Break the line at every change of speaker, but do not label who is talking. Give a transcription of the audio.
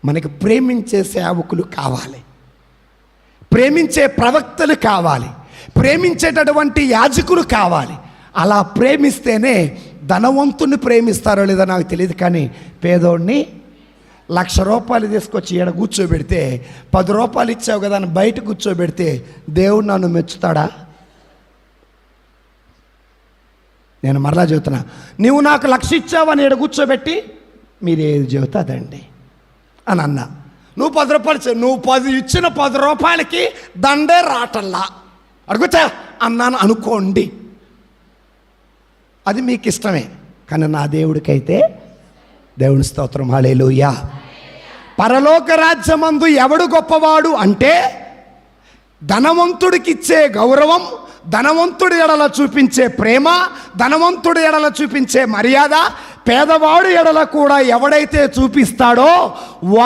మనకి ప్రేమించే సేవకులు కావాలి, ప్రేమించే ప్రవక్తలు కావాలి, ప్రేమించేటటువంటి యాజకులు కావాలి. అలా ప్రేమిస్తేనే ధనవంతుని ప్రేమిస్తారో లేదో నాకు తెలియదు, కానీ పేదోడిని ₹1,00,000 తీసుకొచ్చి ఈడ కూర్చోబెడితే 10 రూపాయలు ఇచ్చావు కదా అని బయట కూర్చోబెడితే దేవుడు నన్ను మెచ్చుతాడా? నేను మరలా చెబుతున్నా, నువ్వు నాకు 1,00,000 ఇచ్చావని ఈడ కూర్చోబెట్టి మీరు ఏది చెబుతాదండి అని అన్నా. నువ్వు 10 రూపాయలు ఇచ్చావు, నువ్వు 10 ఇచ్చిన 10 రూపాయలకి దండే రాటల్లా అడుగుతా అన్నాను అనుకోండి, అది మీకు ఇష్టమే. కానీ నా దేవుడికైతే, దేవుని స్తోత్రం, హల్లెలూయా. పరలోక రాజ్యమందు ఎవడు గొప్పవాడు అంటే ధనవంతుడికిచ్చే గౌరవం, ధనవంతుడి ఎడల చూపించే ప్రేమ, ధనవంతుడి ఎడల చూపించే మర్యాద, పేదవాడు ఎడల కూడా ఎవడైతే చూపిస్తాడో